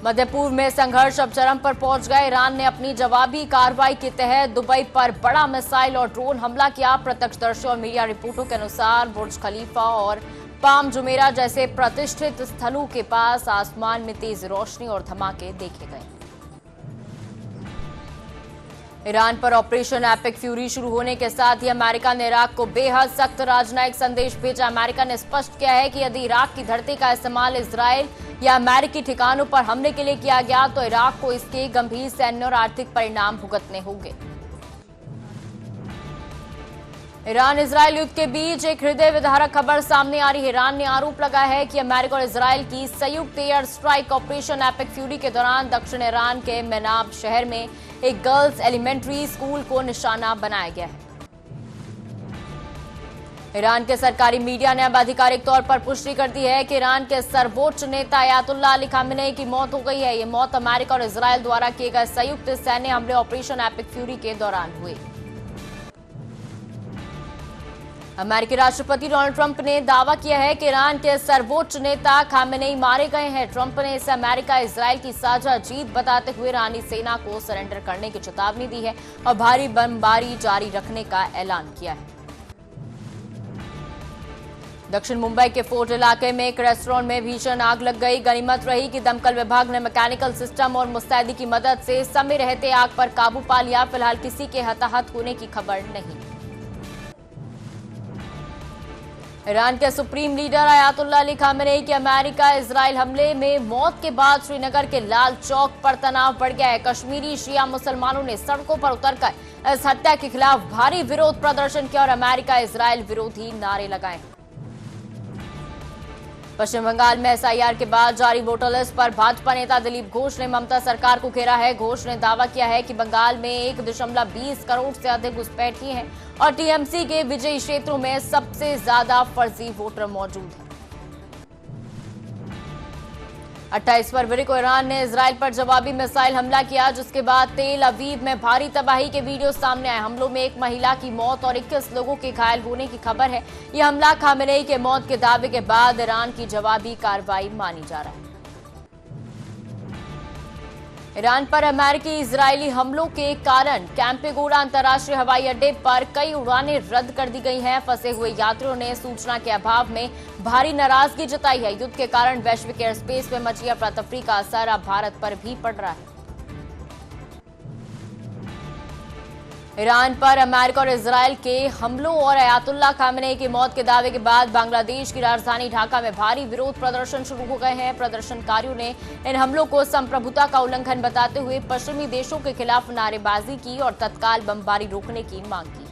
मध्य पूर्व में संघर्ष अब चरम पर पहुंच गए। ईरान ने अपनी जवाबी कार्रवाई के तहत दुबई पर बड़ा मिसाइल और ड्रोन हमला किया। प्रत्यक्षदर्शी और मीडिया रिपोर्टों के अनुसार बुर्ज खलीफा और पाम जुमेरा जैसे प्रतिष्ठित स्थलों के पास आसमान में तेज रोशनी और धमाके देखे गए। ईरान पर ऑपरेशन एपिक फ्यूरी शुरू होने के साथ ही अमेरिका ने इराक को बेहद सख्त राजनयिक संदेश भेजा। अमेरिका ने स्पष्ट किया है कि यदि इराक की धरती का इस्तेमाल इजरायल या अमेरिकी ठिकानों पर हमले के लिए किया गया तो इराक को इसके गंभीर सैन्य और आर्थिक परिणाम भुगतने होंगे। ईरान इजरायल युद्ध के बीच एक हृदय विदारक खबर सामने आ रही है। ईरान ने आरोप लगाया है कि अमेरिका और इजरायल की संयुक्त air strike operation epic fury के दौरान दक्षिण ईरान के मेनाब शहर में एक गर्ल्स एलिमेंट्री स्कूल को निशाना बनाया गया है। ईरान के सरकारी मीडिया ने अब आधिकारिक तौर पर पुष्टि कर दी है कि ईरान के सर्वोच्च नेता अयातुल्लाह अली खामेनेई की मौत हो गई है। ये मौत अमेरिका और इजरायल द्वारा किए गए संयुक्त सैन्य हमले ऑपरेशन एपिक फ्यूरी के दौरान हुई। अमेरिकी राष्ट्रपति डोनाल्ड ट्रंप ने दावा किया है कि ईरान के सर्वोच्च नेता खामेनेई मारे गए हैं। ट्रंप ने इसे अमेरिका इजरायल की साझा जीत बताते हुए ईरानी सेना को सरेंडर करने की चेतावनी दी है और भारी बमबारी जारी रखने का ऐलान किया है। दक्षिण मुंबई के फोर्ट इलाके में एक रेस्टोरेंट में भीषण आग लग गई। गनीमत रही कि दमकल विभाग ने मैकेनिकल सिस्टम और मुस्तैदी की मदद से समय रहते आग पर काबू पा लिया। फिलहाल किसी के हताहत होने की खबर नहीं। ईरान के supreme leader Ayatollah Ali Khamenei के अमेरिका इजरायल हमले में मौत के बाद श्रीनगर के लाल चौक पर तनाव बढ़ गया है। कश्मीरी शिया मुसलमानों ने सड़कों पर उतरकर इस हत्या के खिलाफ भारी विरोध प्रदर्शन किया और अमेरिका इजरायल विरोधी नारे लगाए। पश्चिम बंगाल में एसआईआर के बाद जारी वोटर लिस्ट पर भाजपा नेता दिलीप घोष ने ममता सरकार को घेरा है। घोष ने दावा किया है कि बंगाल में 1.20 करोड़ से अधिक घुसपैठी हैं और टीएमसी के विजयी क्षेत्रों में सबसे ज्यादा फर्जी वोटर मौजूद हैं। 28 फरवरी को ईरान ने इजरायल पर जवाबी मिसाइल हमला किया, जिसके बाद तेल अवीव में भारी तबाही के वीडियो सामने आए। हमलों में एक महिला की मौत और 21 लोगों के घायल होने की खबर है। यह हमला खामेनेई के मौत के दावे के बाद ईरान की जवाबी कार्रवाई मानी जा रहा है। ईरान पर अमेरिकी इजरायली हमलों के कारण कैंपेगोड़ा अंतर्राष्ट्रीय हवाई अड्डे पर कई उड़ानें रद्द कर दी गई हैं। फंसे हुए यात्रियों ने सूचना के अभाव में भारी नाराजगी जताई है। युद्ध के कारण वैश्विक एयर स्पेस में मची अफरा-तफरी का असर अब भारत पर भी पड़ रहा है। ईरान पर अमेरिका और इजरायल के हमलों और अयातुल्लाह खामेनेई की मौत के दावे के बाद बांग्लादेश की राजधानी ढाका में भारी विरोध प्रदर्शन शुरू हो गए हैं। प्रदर्शनकारियों ने इन हमलों को संप्रभुता का उल्लंघन बताते हुए पश्चिमी देशों के खिलाफ नारेबाजी की और तत्काल बमबारी रोकने की मांग की।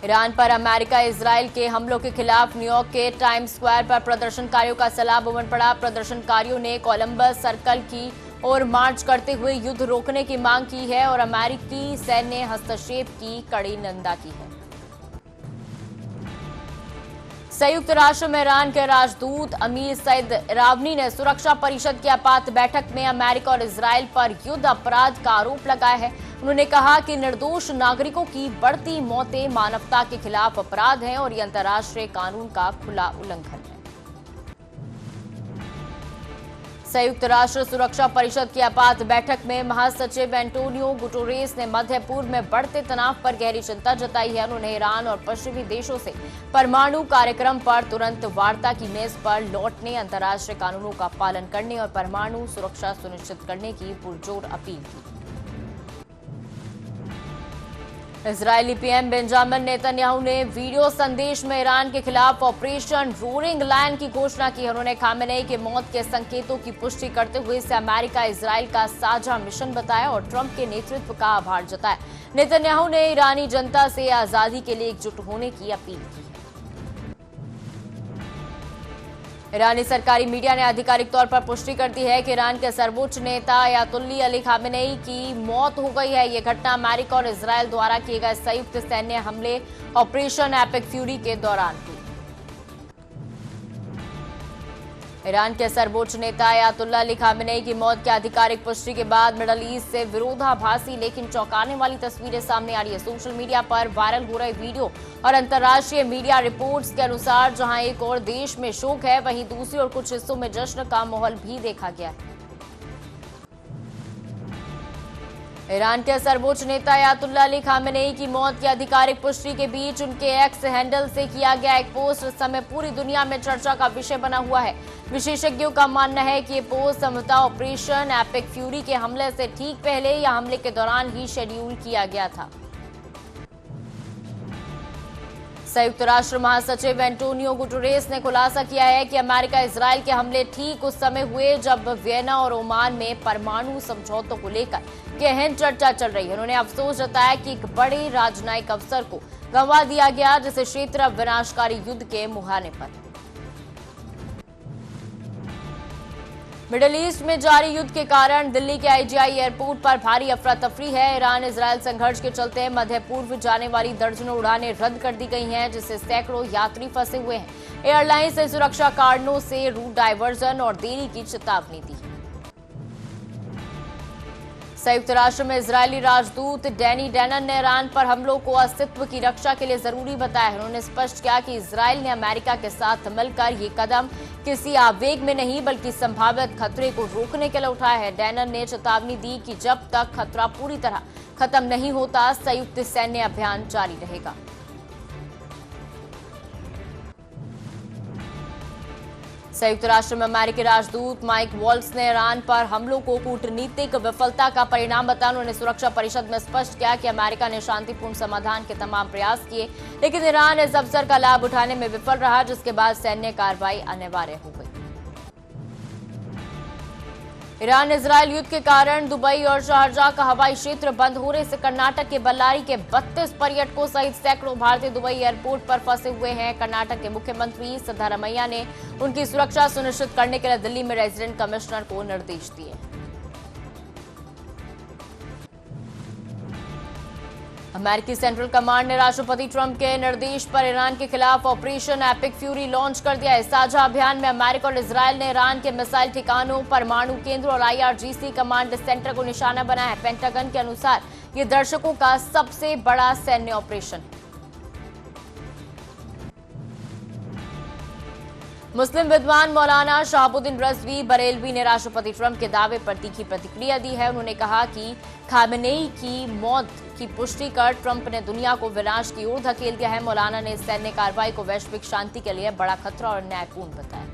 ईरान पर अमेरिका इजरायल के हमलों के खिलाफ न्यूयॉर्क के टाइम्स स्क्वायर पर प्रदर्शनकारियों का सैलाब उमड़ पड़ा। प्रदर्शनकारियों ने कोलंबस सर्कल की और मार्च करते हुए युद्ध रोकने की मांग की है और अमेरिकी सैन्य हस्तक्षेप की कड़ी निंदा की है। संयुक्त राष्ट्र में ईरान के राजदूत अमीर सईद इरावनी ने सुरक्षा परिषद की आपात बैठक में अमेरिका और इजरायल पर युद्ध अपराध का आरोप लगाया है। उन्होंने कहा कि निर्दोष नागरिकों की बढ़ती मौतें मानवता के खिलाफ अपराध हैं और ये अंतर्राष्ट्रीय कानून का खुला उल्लंघन है। संयुक्त राष्ट्र सुरक्षा परिषद की आपात बैठक में महासचिव एंटोनियो गुटेरेस ने मध्य पूर्व में बढ़ते तनाव पर गहरी चिंता जताई है। उन्होंने ईरान और पश्चिमी देशों से परमाणु कार्यक्रम पर तुरंत वार्ता की मेज पर लौटने, अंतर्राष्ट्रीय कानूनों का पालन करने और परमाणु सुरक्षा सुनिश्चित करने की पुरजोर अपील की। इजरायली पीएम बेंजामिन नेतन्याहू ने वीडियो संदेश में ईरान के खिलाफ ऑपरेशन रोरिंग लायन की घोषणा की है। उन्होंने खामेनेई के मौत के संकेतों की पुष्टि करते हुए इसे अमेरिका इजरायल का साझा मिशन बताया और ट्रंप के नेतृत्व का आभार जताया। नेतन्याहू ने ईरानी जनता से आजादी के लिए एकजुट होने की अपील की। ईरानी सरकारी मीडिया ने आधिकारिक तौर पर पुष्टि कर दी है कि ईरान के सर्वोच्च नेता अयातुल्लाह अली खामेनेई की मौत हो गई है। यह घटना अमेरिका और इजरायल द्वारा किए गए संयुक्त सैन्य हमले ऑपरेशन एपिक फ्यूरी के दौरान हुई। ईरान के सर्वोच्च नेता अयातुल्लाह अली खामेनेई की मौत की आधिकारिक पुष्टि के बाद मिडल ईस्ट से विरोधाभासी लेकिन चौंकाने वाली तस्वीरें सामने आ रही है। सोशल मीडिया पर वायरल हो रहे वीडियो और अंतर्राष्ट्रीय मीडिया रिपोर्ट्स के अनुसार जहां एक और देश में शोक है, वहीं दूसरी ओर कुछ हिस्सों में जश्न का माहौल भी देखा गया है। ईरान के सर्वोच्च नेता अयातुल्लाह अली खामेनेई की मौत की आधिकारिक पुष्टि के बीच उनके एक्स हैंडल से किया गया एक पोस्ट इस समय पूरी दुनिया में चर्चा का विषय बना हुआ है। विशेषज्ञों का मानना है कि ये पोस्ट संभवतः ऑपरेशन एपिक फ्यूरी के हमले से ठीक पहले या हमले के दौरान ही शेड्यूल किया गया था। संयुक्त राष्ट्र महासचिव एंटोनियो गुटेरेस ने खुलासा किया है कि अमेरिका इजरायल के हमले ठीक उस समय हुए जब वियना और ओमान में परमाणु समझौतों को लेकर गहन चर्चा चल रही है। उन्होंने अफसोस जताया कि एक बड़े राजनयिक अवसर को गंवा दिया गया, जिसे क्षेत्र विनाशकारी युद्ध के मुहाने पर। मिडिल ईस्ट में जारी युद्ध के कारण दिल्ली के आईजीआई एयरपोर्ट पर भारी अफरा तफरी है। ईरान इजरायल संघर्ष के चलते मध्य पूर्व जाने वाली दर्जनों उड़ानें रद्द कर दी गई हैं, जिससे सैकड़ों यात्री फंसे हुए हैं। एयरलाइंस ने सुरक्षा कारणों से रूट डायवर्जन और देरी की चेतावनी दी है। संयुक्त राष्ट्र में इजरायली राजदूत डैनी डैनन ने ईरान पर हमलों को अस्तित्व की रक्षा के लिए जरूरी बताया है। उन्होंने स्पष्ट किया कि इजरायल ने अमेरिका के साथ मिलकर ये कदम किसी आवेग में नहीं बल्कि संभावित खतरे को रोकने के लिए उठाया है। डैनन ने चेतावनी दी कि जब तक खतरा पूरी तरह खत्म नहीं होता, संयुक्त सैन्य अभियान जारी रहेगा। संयुक्त राष्ट्र में अमेरिकी राजदूत माइक वॉल्स ने ईरान पर हमलों को कूटनीतिक विफलता का परिणाम बताया। उन्होंने सुरक्षा परिषद में स्पष्ट किया कि अमेरिका ने शांतिपूर्ण समाधान के तमाम प्रयास किए, लेकिन ईरान इस अवसर का लाभ उठाने में विफल रहा, जिसके बाद सैन्य कार्रवाई अनिवार्य हो गई। ईरान इजरायल युद्ध के कारण दुबई और शारजाह का हवाई क्षेत्र बंद होने से कर्नाटक के बल्लारी के 32 पर्यटकों सहित सैकड़ों भारतीय दुबई एयरपोर्ट पर फंसे हुए हैं। कर्नाटक के मुख्यमंत्री सिद्धारमैया ने उनकी सुरक्षा सुनिश्चित करने के लिए दिल्ली में रेजिडेंट कमिश्नर को निर्देश दिए। अमेरिकी सेंट्रल कमांड ने राष्ट्रपति ट्रंप के निर्देश पर ईरान के खिलाफ ऑपरेशन एपिक फ्यूरी लॉन्च कर दिया है। साझा अभियान में अमेरिका और इजरायल ने ईरान के मिसाइल ठिकानों, परमाणु केंद्र और IRGC कमांड सेंटर को निशाना बनाया है। पेंटागन के अनुसार ये दर्शकों का सबसे बड़ा सैन्य ऑपरेशन है। मुस्लिम विद्वान मौलाना शहाबुद्दीन रज़वी बरेलवी ने राष्ट्रपति ट्रंप के दावे पर तीखी प्रतिक्रिया दी है। उन्होंने कहा कि खामेनेई की मौत की पुष्टि कर ट्रंप ने दुनिया को विनाश की ओर धकेल दिया है। मौलाना ने सैन्य कार्रवाई को वैश्विक शांति के लिए बड़ा खतरा और न्यायपूर्ण बताया।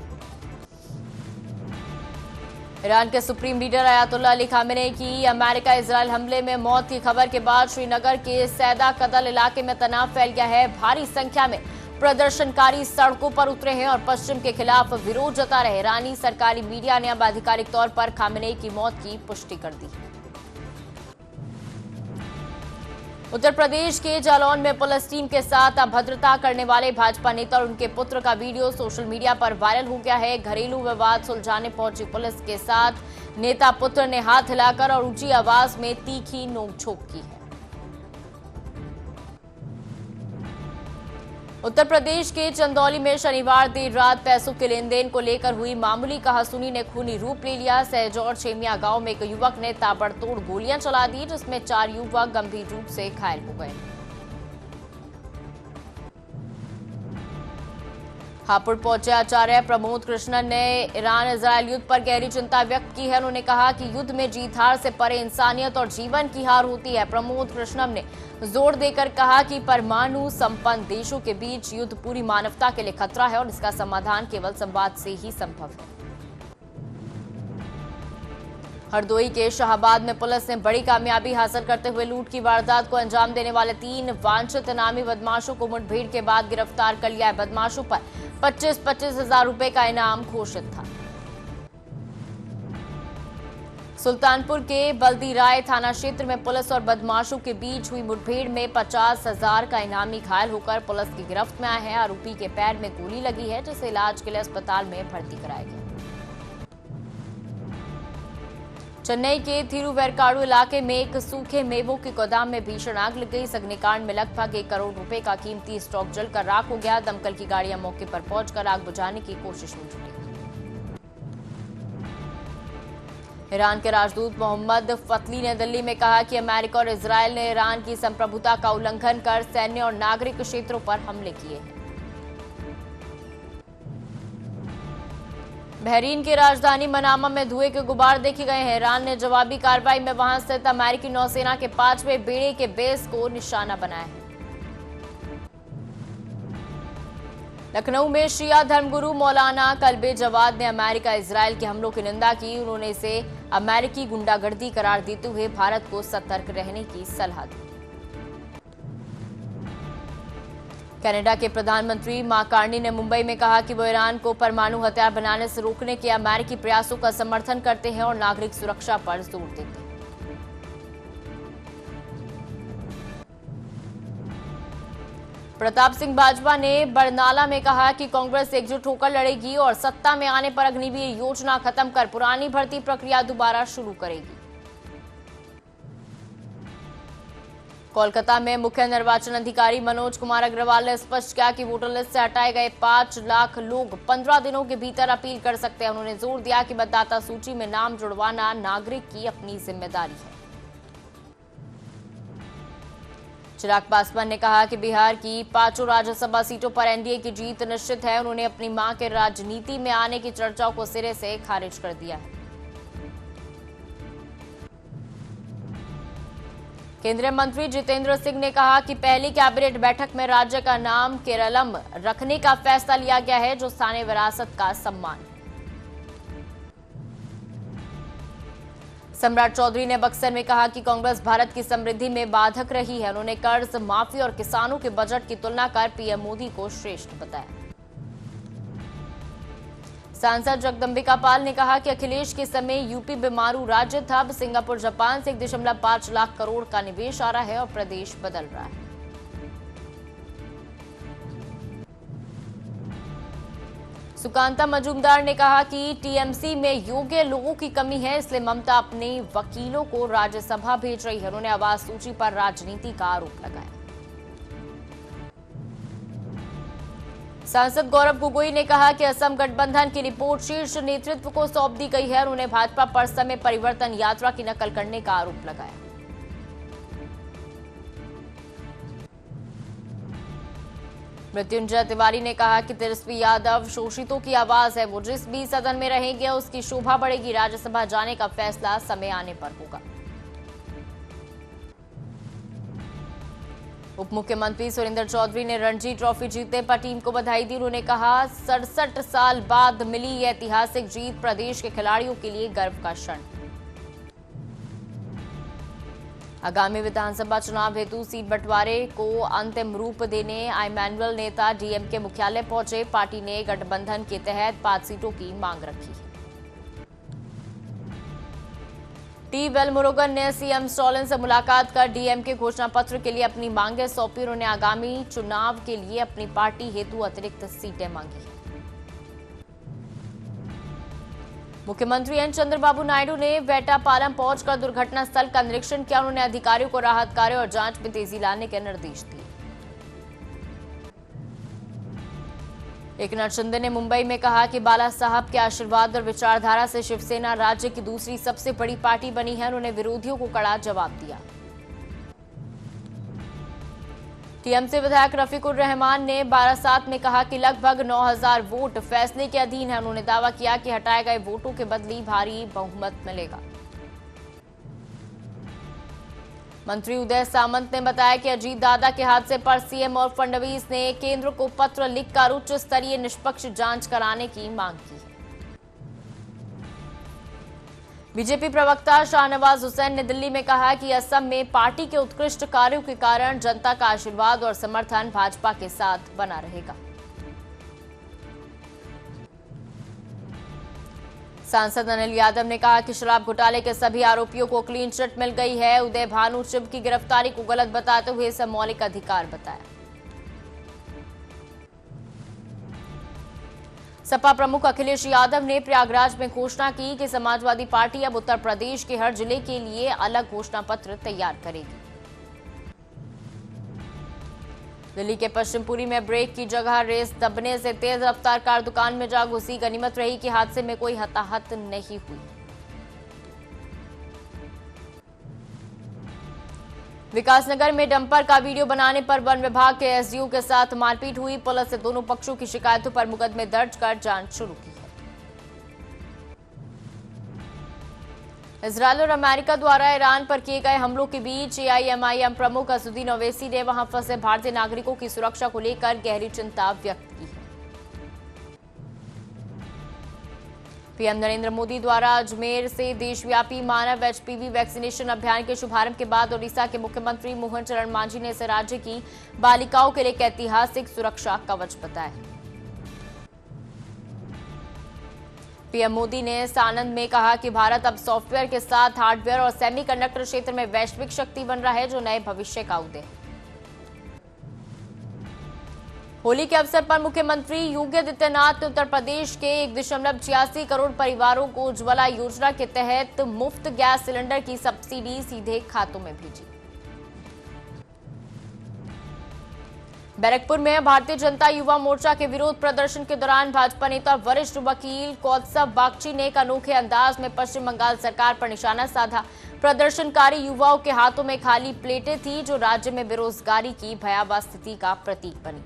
ईरान के supreme leader Ayatollah Ali Khamenei की अमेरिका इजरायल हमले में मौत की खबर के बाद श्रीनगर के सैदा कदल इलाके में तनाव फैल गया है। भारी संख्या में प्रदर्शनकारी सड़कों पर उतरे हैं और पश्चिम के खिलाफ विरोध जता रहे। ईरानी सरकारी मीडिया ने अब आधिकारिक तौर पर खामेनेई की मौत की पुष्टि कर दी। उत्तर प्रदेश के जालौन में पुलिस टीम के साथ अभद्रता करने वाले भाजपा नेता और उनके पुत्र का वीडियो सोशल मीडिया पर वायरल हो गया है। घरेलू विवाद सुलझाने पहुंची पुलिस के साथ नेता पुत्र ने हाथ हिलाकर और ऊंची आवाज में तीखी नोकझोंक की है। उत्तर प्रदेश के चंदौली में शनिवार देर रात पैसों के लेन देन को लेकर हुई मामूली कहासुनी ने खूनी रूप ले लिया। सहजौर छेमिया गांव में एक युवक ने ताबड़तोड़ गोलियां चला दी, जिसमें 4 युवक गंभीर रूप से घायल हो गए। हापुड़ पहुंचे आचार्य प्रमोद कृष्णन ने ईरान इजरायल युद्ध पर गहरी चिंता व्यक्त की है। उन्होंने कहा कि युद्ध में जीत हार से परे इंसानियत और जीवन की हार होती है। प्रमोद कृष्णन ने जोर देकर कहा कि परमाणु संपन्न देशों के बीच युद्ध पूरी मानवता के लिए खतरा है और इसका समाधान केवल संवाद से ही संभव है। हरदोई के शाहबाद में पुलिस ने बड़ी कामयाबी हासिल करते हुए लूट की वारदात को अंजाम देने वाले 3 वांछित इनामी बदमाशों को मुठभेड़ के बाद गिरफ्तार कर लिया है। बदमाशों पर 25-25 हजार रुपए का इनाम घोषित था। सुल्तानपुर के बल्दीराय थाना क्षेत्र में पुलिस और बदमाशों के बीच हुई मुठभेड़ में 50,000 का इनामी घायल होकर पुलिस की गिरफ्त में आया है। आरोपी के पैर में गोली लगी है, जिसे इलाज के लिए अस्पताल में भर्ती कराया गया। चेन्नई के थिरुवेरकाडु इलाके में एक सूखे मेवों के गोदाम में भीषण आग लग गई। इस अग्निकांड में लगभग 1 करोड़ रुपए का कीमती स्टॉक जलकर राख हो गया। दमकल की गाड़ियां मौके पर पहुंचकर आग बुझाने की कोशिश में जुटी। ईरान के राजदूत मोहम्मद फतली ने दिल्ली में कहा कि अमेरिका और इजरायल ने ईरान की संप्रभुता का उल्लंघन कर सैन्य और नागरिक क्षेत्रों पर हमले किए हैं। बहरीन की राजधानी मनामा में धुएं के गुबार देखे गए हैं। ईरान ने जवाबी कार्रवाई में वहां स्थित अमेरिकी नौसेना के 5वें बेड़े के बेस को निशाना बनाया है। लखनऊ में शिया धर्मगुरु मौलाना कल्बे जवाद ने अमेरिका इजरायल के हमलों की निंदा की। उन्होंने इसे अमेरिकी गुंडागर्दी करार देते हुए भारत को सतर्क रहने की सलाह दी। कनाडा के प्रधानमंत्री मार्क कार्नी ने मुंबई में कहा कि वो ईरान को परमाणु हथियार बनाने से रोकने के अमेरिकी प्रयासों का समर्थन करते हैं और नागरिक सुरक्षा पर जोर देते हैं। प्रताप सिंह बाजवा ने बरनाला में कहा कि कांग्रेस एकजुट होकर लड़ेगी और सत्ता में आने पर अग्निवीर योजना खत्म कर पुरानी भर्ती प्रक्रिया दोबारा शुरू करेगी। कोलकाता में मुख्य निर्वाचन अधिकारी मनोज कुमार अग्रवाल ने स्पष्ट किया कि वोटर लिस्ट से हटाए गए 5 लाख लोग 15 दिनों के भीतर अपील कर सकते हैं। उन्होंने जोर दिया कि मतदाता सूची में नाम जुड़वाना नागरिक की अपनी जिम्मेदारी है। चिराग पासवान ने कहा कि बिहार की 5 राज्यसभा सीटों पर एनडीए की जीत निश्चित है। उन्होंने अपनी मां के राजनीति में आने की चर्चाओं को सिरे से खारिज कर दिया है। केंद्रीय मंत्री जितेंद्र सिंह ने कहा कि पहली कैबिनेट बैठक में राज्य का नाम केरलम रखने का फैसला लिया गया है, जो स्थानीय विरासत का सम्मान है। सम्राट चौधरी ने बक्सर में कहा कि कांग्रेस भारत की समृद्धि में बाधक रही है। उन्होंने कर्ज माफी और किसानों के बजट की तुलना कर पीएम मोदी को श्रेष्ठ बताया। सांसद जगदंबिका पाल ने कहा कि अखिलेश के समय यूपी बीमारू राज्य था। अब सिंगापुर जापान से 1.5 लाख करोड़ का निवेश आ रहा है और प्रदेश बदल रहा है। सुकांता मजूमदार ने कहा कि टीएमसी में योग्य लोगों की कमी है, इसलिए ममता अपने वकीलों को राज्यसभा भेज रही है। उन्होंने आवास सूची पर राजनीति का आरोप लगाया। सांसद गौरव गोगोई ने कहा कि असम गठबंधन की रिपोर्ट शीर्ष नेतृत्व को सौंप दी गई है। उन्होंने भाजपा पर समय परिवर्तन यात्रा की नकल करने का आरोप लगाया। मृत्युंजय तिवारी ने कहा कि तेजस्वी यादव शोषितों की आवाज है। वो जिस भी सदन में रहेंगे उसकी शोभा बढ़ेगी। राज्यसभा जाने का फैसला समय आने पर होगा। उप मुख्यमंत्री सुरेंद्र चौधरी ने रणजी ट्रॉफी जीतने पर टीम को बधाई दी। उन्होंने कहा 67 साल बाद मिली यह ऐतिहासिक जीत प्रदेश के खिलाड़ियों के लिए गर्व का क्षण। आगामी विधानसभा चुनाव हेतु सीट बंटवारे को अंतिम रूप देने इमैनुअल नेता डीएमके मुख्यालय पहुंचे। पार्टी ने गठबंधन के तहत 5 सीटों की मांग रखी है। टी वेलमुरुगन ने सीएम स्टॉलिन से मुलाकात कर डीएमके घोषणा पत्र के लिए अपनी मांगे सौंपी। उन्होंने आगामी चुनाव के लिए अपनी पार्टी हेतु अतिरिक्त सीटें मांगी। मुख्यमंत्री एन चंद्रबाबू नायडू ने वेटापालम पहुंचकर दुर्घटना स्थल का निरीक्षण किया। उन्होंने अधिकारियों को राहत कार्य और जांच में तेजी लाने के निर्देश दिए। एकनाथ शिंदे ने मुंबई में कहा कि बाला साहब के आशीर्वाद और विचारधारा से शिवसेना राज्य की दूसरी सबसे बड़ी पार्टी बनी है। उन्होंने विरोधियों को कड़ा जवाब दिया। टीएमसी विधायक रफीकुर रहमान ने बारासात में कहा कि लगभग 9000 वोट फैसले के अधीन है। उन्होंने दावा किया कि हटाए गए वोटों के बदले भारी बहुमत मिलेगा। मंत्री उदय सामंत ने बताया कि अजीत दादा के हादसे पर सीएम और फडणवीस ने केंद्र को पत्र लिखकर उच्च स्तरीय निष्पक्ष जांच कराने की मांग की है। बीजेपी प्रवक्ता शाहनवाज हुसैन ने दिल्ली में कहा कि असम में पार्टी के उत्कृष्ट कार्यों के कारण जनता का आशीर्वाद और समर्थन भाजपा के साथ बना रहेगा। सांसद अनिल यादव ने कहा कि शराब घोटाले के सभी आरोपियों को क्लीन चिट मिल गई है। उदय भानु शिव की गिरफ्तारी को गलत बताते हुए इसे मौलिक अधिकार बताया। सपा प्रमुख अखिलेश यादव ने प्रयागराज में घोषणा की कि समाजवादी पार्टी अब उत्तर प्रदेश के हर जिले के लिए अलग घोषणा पत्र तैयार करेगी। दिल्ली के पश्चिमपुरी में ब्रेक की जगह रेस दबने से तेज रफ्तार कार दुकान में जा घुसी। गनीमत रही कि हादसे में कोई हताहत नहीं हुई। विकासनगर में डंपर का वीडियो बनाने पर वन विभाग के एसडीओ के साथ मारपीट हुई। पुलिस ने दोनों पक्षों की शिकायतों पर मुकदमे दर्ज कर जांच शुरू की है। इजरायल और अमेरिका द्वारा ईरान पर किए गए हमलों के बीच एआईएमआईएम प्रमुख असदुद्दीन ओवैसी ने वहां फंसे भारतीय नागरिकों की सुरक्षा को लेकर गहरी चिंता व्यक्त की है। पीएम नरेंद्र मोदी द्वारा अजमेर से देशव्यापी मानव एचपीवी वैक्सीनेशन अभियान के शुभारंभ के बाद ओडिशा के मुख्यमंत्री मोहन चरण मांझी ने इसे राज्य की बालिकाओं के लिए एक ऐतिहासिक सुरक्षा कवच बताया। पीएम मोदी ने सानंद में कहा कि भारत अब सॉफ्टवेयर के साथ हार्डवेयर और सेमीकंडक्टर क्षेत्र में वैश्विक शक्ति बन रहा है, जो नए भविष्य का उदय है। होली के अवसर पर मुख्यमंत्री योगी आदित्यनाथ ने उत्तर प्रदेश के 1.86 करोड़ परिवारों को उज्ज्वला योजना के तहत मुफ्त गैस सिलेंडर की सब्सिडी सीधे खातों में भेजी। बैरकपुर में भारतीय जनता युवा मोर्चा के विरोध प्रदर्शन के दौरान भाजपा नेता वरिष्ठ वकील कौत्सव बागची ने एक अनोखे अंदाज में पश्चिम बंगाल सरकार पर निशाना साधा। प्रदर्शनकारी युवाओं के हाथों में खाली प्लेटें थी, जो राज्य में बेरोजगारी की भयावह स्थिति का प्रतीक बनी।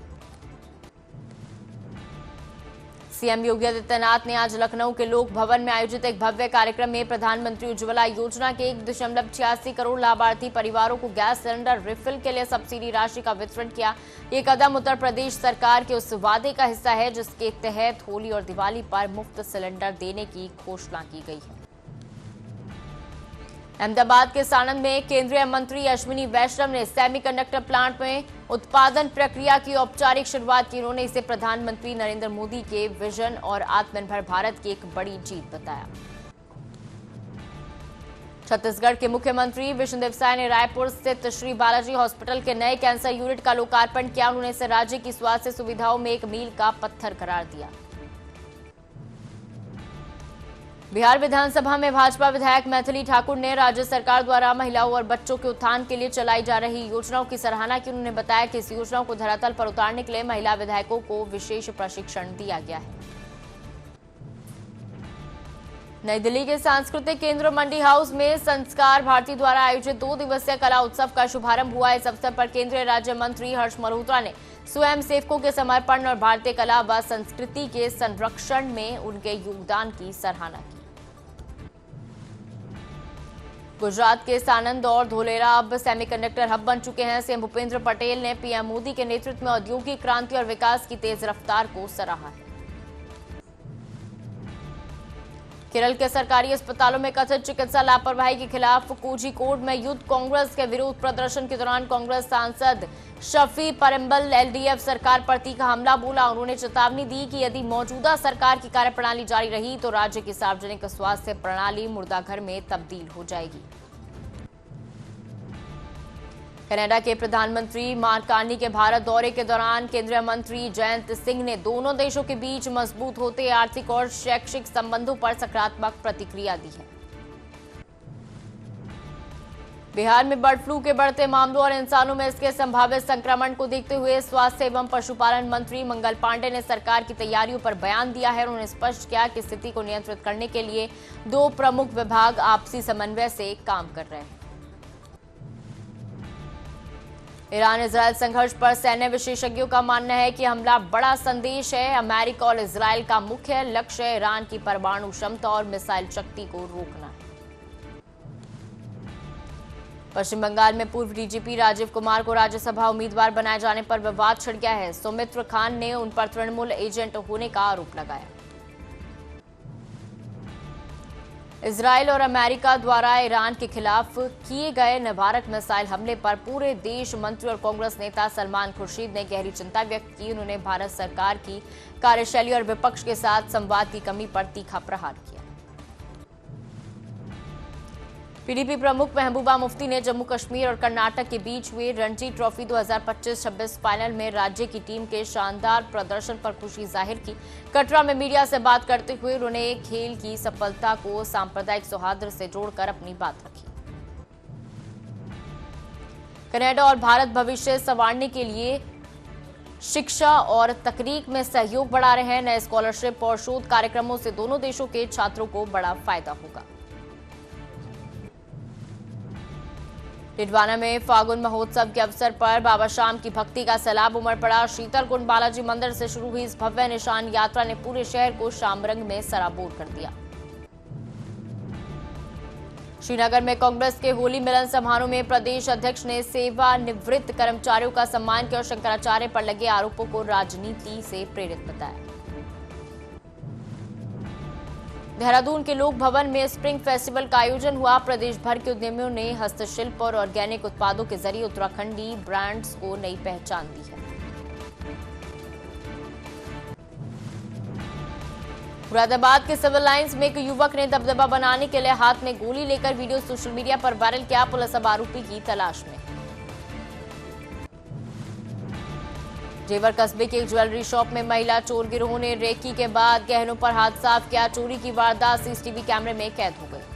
सीएम योगी आदित्यनाथ ने आज लखनऊ के लोक भवन में आयोजित एक भव्य कार्यक्रम में प्रधानमंत्री उज्ज्वला योजना के 1.86 करोड़ लाभार्थी परिवारों को गैस सिलेंडर रिफिल के लिए सब्सिडी राशि का वितरण किया। ये कदम उत्तर प्रदेश सरकार के उस वादे का हिस्सा है जिसके तहत होली और दिवाली पर मुफ्त सिलेंडर देने की घोषणा की गई है। अहमदाबाद के सानंद में केंद्रीय मंत्री अश्विनी वैष्णव ने सेमीकंडक्टर प्लांट में उत्पादन प्रक्रिया की औपचारिक शुरुआत की। उन्होंने इसे प्रधानमंत्री नरेंद्र मोदी के विजन और आत्मनिर्भर भारत की एक बड़ी जीत बताया। छत्तीसगढ़ के मुख्यमंत्री विष्णुदेव साय ने रायपुर स्थित श्री बालाजी हॉस्पिटल के नए कैंसर यूनिट का लोकार्पण किया। उन्होंने इसे राज्य की स्वास्थ्य सुविधाओं में एक मील का पत्थर करार दिया। बिहार विधानसभा में भाजपा विधायक मैथिली ठाकुर ने राज्य सरकार द्वारा महिलाओं और बच्चों के उत्थान के लिए चलाई जा रही योजनाओं की सराहना की। उन्होंने बताया कि इस योजनाओं को धरातल पर उतारने के लिए महिला विधायकों को विशेष प्रशिक्षण दिया गया है। नई दिल्ली के सांस्कृतिक केंद्र मंडी हाउस में संस्कार भारती द्वारा आयोजित 2 दिवसीय कला उत्सव का शुभारंभ हुआ। इस अवसर पर केंद्रीय राज्य मंत्री हर्ष मल्होत्रा ने स्वयं सेवकों के समर्पण और भारतीय कला व संस्कृति के संरक्षण में उनके योगदान की सराहना की। गुजरात के सानंद और धोलेरा अब सेमीकंडक्टर हब बन चुके हैं। सीएम भूपेंद्र पटेल ने पीएम मोदी के नेतृत्व में औद्योगिक क्रांति और विकास की तेज रफ्तार को सराहा है। केरल के सरकारी अस्पतालों में कथित चिकित्सा लापरवाही के खिलाफ कोझिकोड में यूथ कांग्रेस के विरोध प्रदर्शन के दौरान कांग्रेस सांसद शफी परम्बल एलडीएफ सरकार पर तीखा हमला बोला। उन्होंने चेतावनी दी कि यदि मौजूदा सरकार की कार्यप्रणाली जारी रही तो राज्य की सार्वजनिक स्वास्थ्य प्रणाली मुर्दाघर में तब्दील हो जाएगी। कनाडा के प्रधानमंत्री मार्क कार्नी के भारत दौरे के दौरान केंद्रीय मंत्री जयंत सिंह ने दोनों देशों के बीच मजबूत होते आर्थिक और शैक्षिक संबंधों पर सकारात्मक प्रतिक्रिया दी है। बिहार में बर्ड फ्लू के बढ़ते मामलों और इंसानों में इसके संभावित संक्रमण को देखते हुए स्वास्थ्य एवं पशुपालन मंत्री मंगल पांडे ने सरकार की तैयारियों पर बयान दिया है। उन्होंने स्पष्ट किया कि स्थिति को नियंत्रित करने के लिए 2 प्रमुख विभाग आपसी समन्वय से काम कर रहे हैं। ईरान इजरायल संघर्ष पर सैन्य विशेषज्ञों का मानना है कि हमला बड़ा संदेश है। अमेरिका और इजरायल का मुख्य लक्ष्य ईरान की परमाणु क्षमता और मिसाइल शक्ति को रोकना है। पश्चिम बंगाल में पूर्व डीजीपी राजीव कुमार को राज्यसभा उम्मीदवार बनाए जाने पर विवाद छिड़ गया है। सौमित्र खान ने उन पर तृणमूल एजेंट होने का आरोप लगाया। इजरायल और अमेरिका द्वारा ईरान के खिलाफ किए गए निवारक मिसाइल हमले पर पूरे देश मंत्री और कांग्रेस नेता सलमान खुर्शीद ने गहरी चिंता व्यक्त की। उन्होंने भारत सरकार की कार्यशैली और विपक्ष के साथ संवाद की कमी पर तीखा प्रहार किया। पीडीपी प्रमुख महबूबा मुफ्ती ने जम्मू कश्मीर और कर्नाटक के बीच हुए रणजी ट्रॉफी 2025-26 फाइनल में राज्य की टीम के शानदार प्रदर्शन पर खुशी जाहिर की। कटरा में मीडिया से बात करते हुए उन्होंने खेल की सफलता को सांप्रदायिक सौहार्द से जोड़कर अपनी बात रखी। कनाडा और भारत भविष्य संवारने के लिए शिक्षा और तकनीक में सहयोग बढ़ा रहे हैं। नए स्कॉलरशिप और शोध कार्यक्रमों से दोनों देशों के छात्रों को बड़ा फायदा होगा। डिडवाना में फागुन महोत्सव के अवसर पर बाबा श्याम की भक्ति का सैलाब उमड़ पड़ा। शीतलकुंड बालाजी मंदिर से शुरू हुई इस भव्य निशान यात्रा ने पूरे शहर को श्याम रंग में सराबोर कर दिया। श्रीनगर में कांग्रेस के होली मिलन समारोह में प्रदेश अध्यक्ष ने सेवानिवृत्त कर्मचारियों का सम्मान किया और शंकराचार्य पर लगे आरोपों को राजनीति से प्रेरित बताया। देहरादून के लोक भवन में स्प्रिंग फेस्टिवल का आयोजन हुआ। प्रदेश भर के उद्यमियों ने हस्तशिल्प और ऑर्गेनिक उत्पादों के जरिए उत्तराखंडी ब्रांड्स को नई पहचान दी है। मुरादाबाद के सिविल लाइंस में एक युवक ने दबदबा बनाने के लिए हाथ में गोली लेकर वीडियो सोशल मीडिया पर वायरल किया। पुलिस अब आरोपी की तलाश में। जेवर कस्बे की एक ज्वेलरी शॉप में महिला चोर गिरोह ने रेकी के बाद गहनों पर हाथ साफ किया। चोरी की वारदात सीसीटीवी कैमरे में कैद हो गई।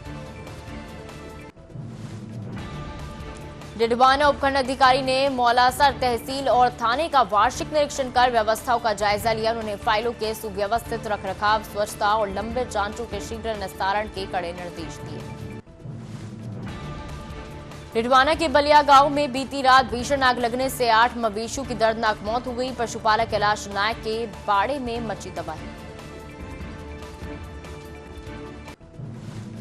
डिडवाना उपखंड अधिकारी ने मौलासर तहसील और थाने का वार्षिक निरीक्षण कर व्यवस्थाओं का जायजा लिया। उन्होंने फाइलों के सुव्यवस्थित रखरखाव, स्वच्छता और लंबित जांचों के शीघ्र निस्तारण के कड़े निर्देश दिए। डिडवाना के बलिया गांव में बीती रात भीषण आग लगने से 8 मवेशियों की दर्दनाक मौत हो गई। पशुपालक कैलाश नायक के बाड़े में मची तबाही।